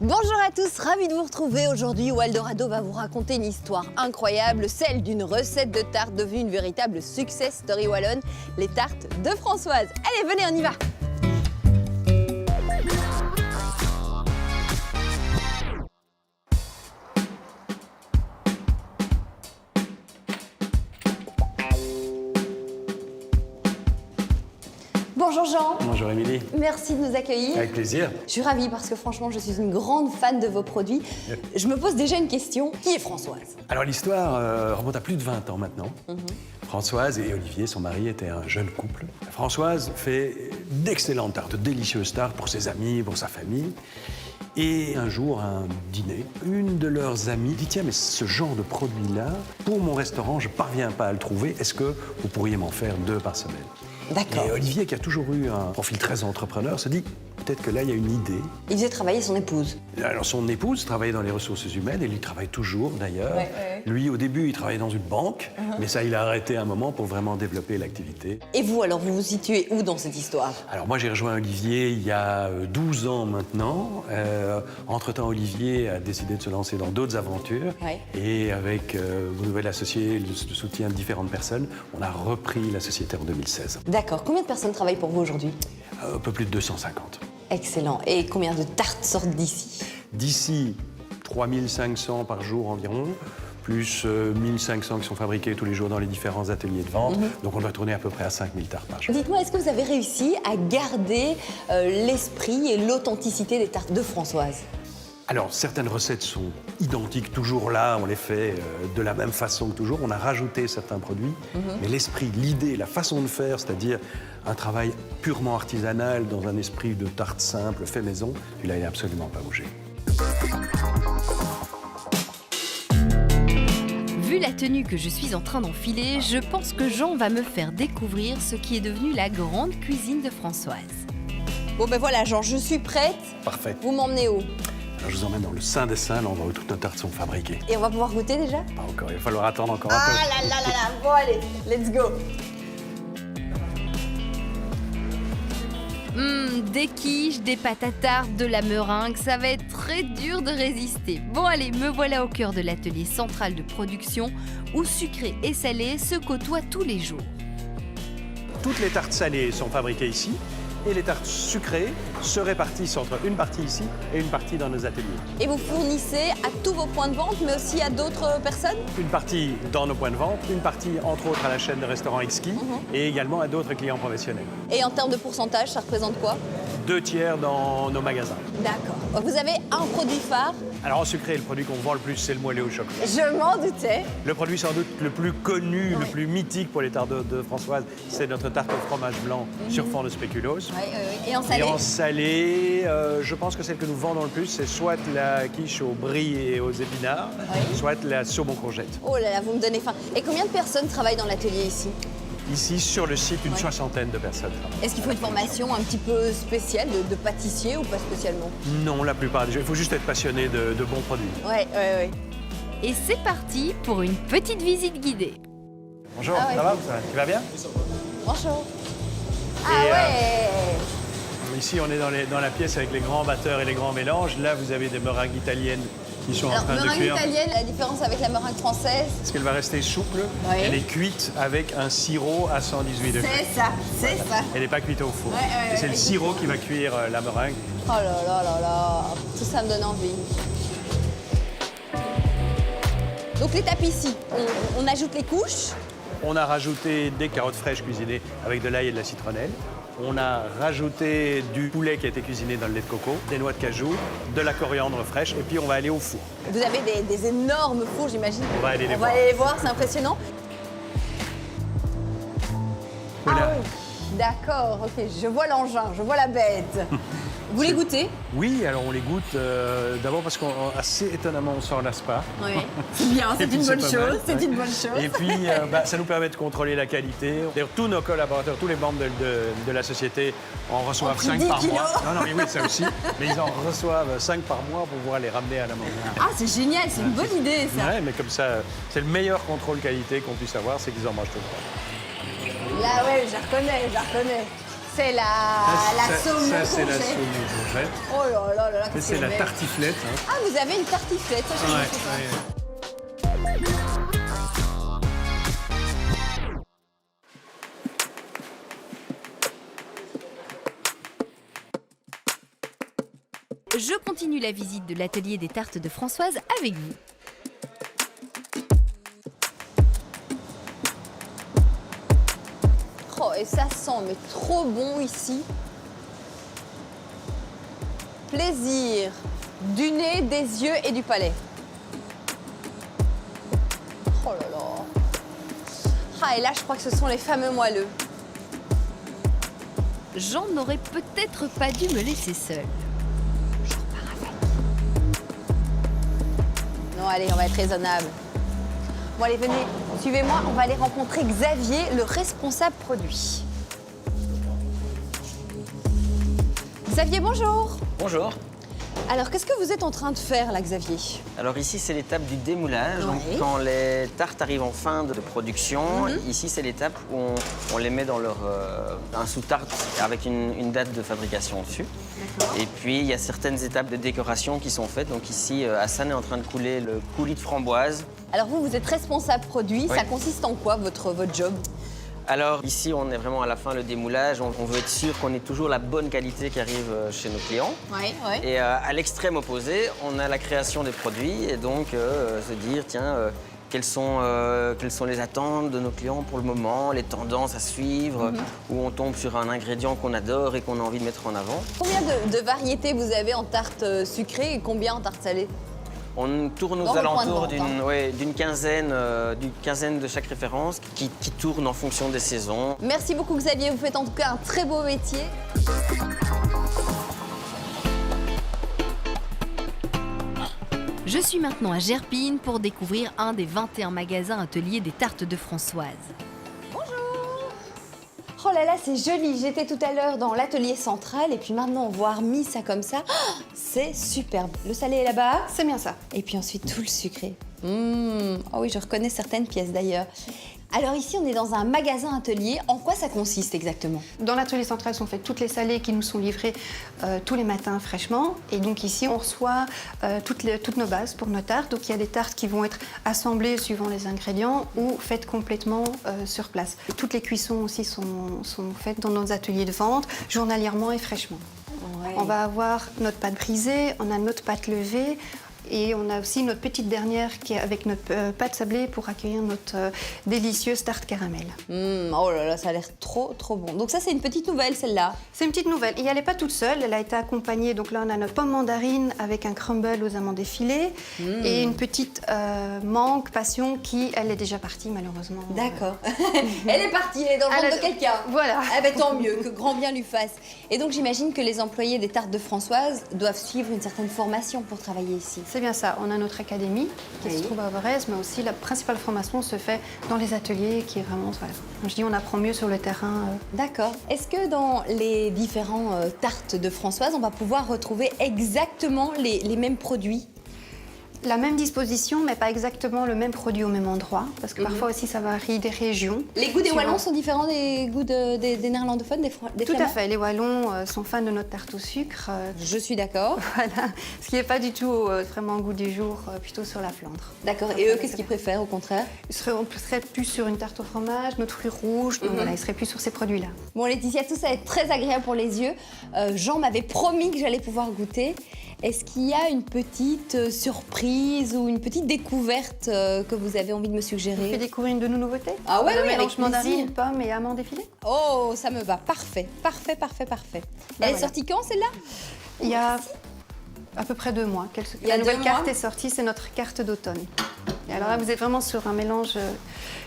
Bonjour à tous, ravi de vous retrouver. Aujourd'hui, Eldorado va vous raconter une histoire incroyable, celle d'une recette de tarte devenue une véritable success story wallonne, les tartes de Françoise. Allez, venez, on y va. Bonjour Jean. Bonjour Émilie. Merci de nous accueillir. Avec plaisir. Je suis ravie parce que franchement, je suis une grande fan de vos produits. Je me pose déjà une question. Qui est Françoise? Alors l'histoire remonte à plus de 20 ans maintenant. Françoise et Olivier, son mari, étaient un jeune couple. Françoise fait d'excellentes tartes, de délicieuses tartes pour ses amis, pour sa famille. Et un jour, à un dîner, une de leurs amies dit « Tiens, mais ce genre de produit-là, pour mon restaurant, je ne parviens pas à le trouver. Est-ce que vous pourriez m'en faire 2 par semaine ?» D'accord. Et Olivier, qui a toujours eu un profil très entrepreneur, se dit peut-être que là, il y a une idée. Il faisait travailler son épouse. Alors, son épouse travaillait dans les ressources humaines, et il y travaille toujours d'ailleurs. Ouais. Lui, au début, il travaillait dans une banque, mais ça, il a arrêté un moment pour vraiment développer l'activité. Et vous, alors, vous vous situez où dans cette histoire? Alors, moi, j'ai rejoint Olivier il y a 12 ans maintenant. Entre-temps, Olivier a décidé de se lancer dans d'autres aventures. Ouais. Et avec vos nouvelles associés, le soutien de différentes personnes, on a repris la société en 2016. D'accord. Combien de personnes travaillent pour vous aujourd'hui? Un peu plus de 250. Excellent. Et combien de tartes sortent d'ici? D'ici 3500 par jour environ, plus 1500 qui sont fabriqués tous les jours dans les différents ateliers de vente. Donc on doit tourner à peu près à 5000 tartes par jour. Dites-moi, est-ce que vous avez réussi à garder l'esprit et l'authenticité des tartes de Françoise? Alors, certaines recettes sont identiques, toujours là, on les fait de la même façon que toujours. On a rajouté certains produits, mais l'esprit, l'idée, la façon de faire, c'est-à-dire un travail purement artisanal dans un esprit de tarte simple, fait maison, celui-là, il n'a absolument pas bougé. Vu la tenue que je suis en train d'enfiler, je pense que Jean va me faire découvrir ce qui est devenu la grande cuisine de Françoise. Bon, ben voilà, Jean, je suis prête. Parfait. Vous m'emmenez où? Alors, je vous emmène dans le Saint des Saints, l'endroit où toutes nos tartes sont fabriquées. Et on va pouvoir goûter déjà? Pas encore, il va falloir attendre encore un peu. Ah là là là là. Bon, allez, let's go. Des quiches, des pâtes à tarte, de la meringue, ça va être très dur de résister. Bon allez, me voilà au cœur de l'atelier central de production où sucré et salé se côtoient tous les jours. Toutes les tartes salées sont fabriquées ici et les tartes sucrées se répartissent entre une partie ici et une partie dans nos ateliers. Et vous fournissez à tous vos points de vente, mais aussi à d'autres personnes? Une partie dans nos points de vente, une partie entre autres à la chaîne de restaurants Exquis et également à d'autres clients professionnels. Et en termes de pourcentage, ça représente quoi? 2 tiers dans nos magasins. D'accord. Vous avez un produit phare? Alors en sucré, le produit qu'on vend le plus, c'est le moelleux au chocolat. Je m'en doutais. Le produit sans doute le plus connu, le plus mythique pour les tartes de Françoise, c'est notre tarte au fromage blanc sur fond de spéculoos. Et en salé? Et en salé, je pense que celle que nous vendons le plus, c'est soit la quiche au brie et aux épinards, soit la saumon courgette. Oh là là, vous me donnez faim. Et combien de personnes travaillent dans l'atelier ici? Ici, sur le site, une soixantaine de personnes travaillent. Est-ce qu'il faut une formation un petit peu spéciale de pâtissier ou pas spécialement? Non, la plupart des gens. Il faut juste être passionné de bons produits. Ouais. Et c'est parti pour une petite visite guidée. Bonjour, Ah ouais. ça va? Tu vas bien? Bonjour. Ah Et, ouais. Ici, on est dans la pièce avec les grands batteurs et les grands mélanges. Là, vous avez des meringues italiennes qui sont Alors, en train de meringue cuire. italienne, la différence avec la meringue française? Parce qu'elle va rester souple. Oui. Elle est cuite avec un sirop à 118 degrés. C'est ça. Elle n'est pas cuite au four. Ouais, Et c'est le sirop qui va cuire la meringue. Oh là là là là, tout ça me donne envie. Donc l'étape ici, on ajoute les couches. On a rajouté des carottes fraîches cuisinées avec de l'ail et de la citronnelle. On a rajouté du poulet qui a été cuisiné dans le lait de coco, des noix de cajou, de la coriandre fraîche, et puis on va aller au four. Vous avez des énormes fours, j'imagine. On va aller les On voir. va aller les voir, c'est impressionnant. Voilà. Ah oui, d'accord, ok, je vois l'engin, je vois la bête. Vous les goûtez? Oui, alors on les goûte d'abord parce qu'assez étonnamment, on s'en lasse pas. Oui. C'est bien, Et c'est puis, une bonne pas chose, mal, c'est ouais. une bonne chose. Et puis, ça nous permet de contrôler la qualité. D'ailleurs, tous nos collaborateurs, tous les membres de la société en reçoivent pris 5 10 par kilos. mois. Non, mais oui, ça aussi. Mais ils en reçoivent 5 par mois pour pouvoir les ramener à la maison. Ah, c'est génial, c'est une bonne idée, ça. Ouais, mais comme ça, c'est le meilleur contrôle qualité qu'on puisse avoir, c'est qu'ils en mangent tout le temps. Là, ouais, je la reconnais. c'est la saume Ça, c'est la courgette. saume aux courgettes. Oh là là là là. Ça, c'est la tartiflette. Hein. Ah, vous avez une tartiflette, ça, je Ouais, sais pas. ouais. Je continue la visite de l'atelier des tartes de Françoise avec vous. Oh, et ça sent mais trop bon ici. Plaisir du nez, des yeux et du palais. Oh là là. Ah, et là, je crois que ce sont les fameux moelleux. Jean n'aurait peut-être pas dû me laisser seule. Non, allez, on va être raisonnable. Bon, allez, venez, suivez-moi, on va aller rencontrer Xavier, le responsable produit. Xavier, bonjour. Bonjour. Alors, qu'est-ce que vous êtes en train de faire, là, Xavier? Alors ici, c'est l'étape du démoulage. Donc, Ouais. quand les tartes arrivent en fin de production, ici, c'est l'étape où on les met dans un sous-tarte avec une date de fabrication dessus. Et puis, il y a certaines étapes de décoration qui sont faites. Donc ici, Hassan est en train de couler le coulis de framboise. Alors, vous êtes responsable produit. Oui. Ça consiste en quoi, votre job? Alors ici, on est vraiment à la fin, le démoulage. On veut être sûr qu'on ait toujours la bonne qualité qui arrive chez nos clients. Oui, oui. Et à l'extrême opposé, on a la création des produits et donc se dire, tiens, quelles sont les attentes de nos clients pour le moment, les tendances à suivre, où on tombe sur un ingrédient qu'on adore et qu'on a envie de mettre en avant. Combien de variétés vous avez en tarte sucrée et combien en tarte salée? On tourne Dans aux le point de alentours vente, d'une quinzaine de chaque référence qui tourne en fonction des saisons. Merci beaucoup, Xavier. Vous faites en tout cas un très beau métier. Je suis maintenant à Gerpine pour découvrir un des 21 magasins ateliers des tartes de Françoise. Oh là là, c'est joli. J'étais tout à l'heure dans l'atelier central et puis maintenant, voir mis ça comme ça, oh, c'est superbe. Le salé est là-bas. C'est bien ça. Et puis ensuite, tout le sucré. Oh oui, je reconnais certaines pièces d'ailleurs. Alors ici, on est dans un magasin atelier. En quoi ça consiste exactement? Dans l'atelier central sont faites toutes les salées qui nous sont livrées tous les matins fraîchement. Et donc ici, on reçoit toutes nos bases pour nos tartes. Donc il y a des tartes qui vont être assemblées suivant les ingrédients ou faites complètement sur place. Et toutes les cuissons aussi sont faites dans nos ateliers de vente, journalièrement et fraîchement. Ouais. On va avoir notre pâte brisée, on a notre pâte levée. Et on a aussi notre petite dernière qui est avec notre pâte sablée pour accueillir notre délicieuse tarte caramel. Oh là là, ça a l'air trop bon. Donc ça, c'est une petite nouvelle, celle-là. C'est une petite nouvelle. Et elle n'est pas toute seule, elle a été accompagnée. Donc là, on a notre pomme mandarine avec un crumble aux amandes effilées et une petite mangue passion qui, elle est déjà partie malheureusement. D'accord. Elle est partie, elle est dans le ventre de quelqu'un. Voilà. Ah ben tant mieux, que grand bien lui fasse. Et donc j'imagine que les employés des tartes de Françoise doivent suivre une certaine formation pour travailler ici. C'est bien ça. On a notre académie qui se trouve à Vorez, mais aussi la principale formation se fait dans les ateliers qui est vraiment... Voilà. Je dis on apprend mieux sur le terrain. D'accord. Est-ce que dans les différents tartes de Françoise, on va pouvoir retrouver exactement les mêmes produits? La même disposition, mais pas exactement le même produit au même endroit, parce que parfois aussi ça varie des régions. Les goûts des Suivant- Wallons sont différents des goûts des néerlandophones, des Tout à Flamands? fait. Les Wallons sont fans de notre tarte au sucre. Je suis d'accord. Voilà. Ce qui n'est pas du tout vraiment au goût du jour, plutôt sur la Flandre. D'accord. Et eux, qu'est-ce qu'ils préfèrent au contraire? On serait plus sur une tarte au fromage, notre fruit rouge, donc voilà, ils seraient plus sur ces produits-là. Bon Laetitia, tout ça va être très agréable pour les yeux. Jean m'avait promis que j'allais pouvoir goûter. Est-ce qu'il y a une petite surprise ou une petite découverte que vous avez envie de me Je fais suggérer? découvrir une de nos nouveautés. Ah ouais, Le oui, mélange avec mandarine, plaisir. pomme et amandes effilées. Oh, ça me va, parfait, parfait, parfait, parfait. Elle est voilà. sortie quand celle-là? Il y a à peu près 2 mois. Il y a La nouvelle 2 carte mois est sortie, c'est notre carte d'automne. Et alors là, vous êtes vraiment sur un mélange,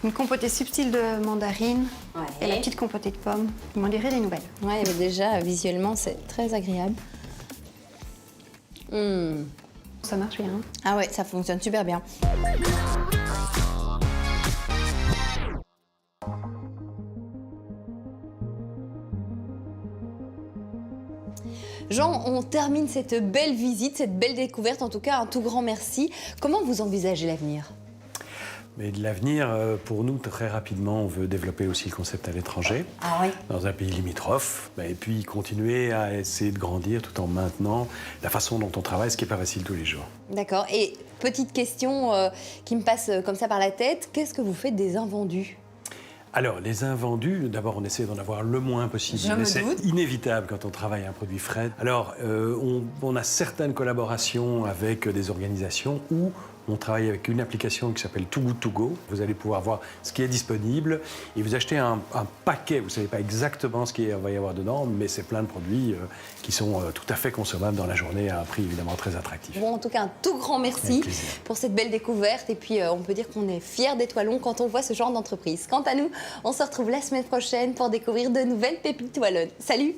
une compotée subtile de mandarine et la petite compotée de pommes. Vous m'en direz des nouvelles. Ouais, mais déjà, visuellement, c'est très agréable. Ça marche bien. Hein. Ah ouais, ça fonctionne super bien. Jean, on termine cette belle visite, cette belle découverte. En tout cas, un tout grand merci. Comment vous envisagez l'avenir? Mais de l'avenir, pour nous, très rapidement, on veut développer aussi le concept à l'étranger, dans un pays limitrophe, et puis continuer à essayer de grandir tout en maintenant la façon dont on travaille, ce qui n'est pas facile tous les jours. D'accord. Et petite question qui me passe comme ça par la tête, qu'est-ce que vous faites des invendus ? Alors, les invendus, d'abord, on essaie d'en avoir le moins possible. Je me c'est doute. inévitable quand on travaille un produit frais. Alors, on a certaines collaborations avec des organisations où on travaille avec une application qui s'appelle Too Good To Go. Vous allez pouvoir voir ce qui est disponible et vous achetez un paquet. Vous ne savez pas exactement ce qu'il va y avoir dedans, mais c'est plein de produits qui sont tout à fait consommables dans la journée à un prix évidemment très attractif. Bon, en tout cas, un tout grand merci Avec plaisir. pour cette belle découverte. Et puis, on peut dire qu'on est fiers d'Étoilon quand on voit ce genre d'entreprise. Quant à nous, on se retrouve la semaine prochaine pour découvrir de nouvelles pépites wallonnes. Salut!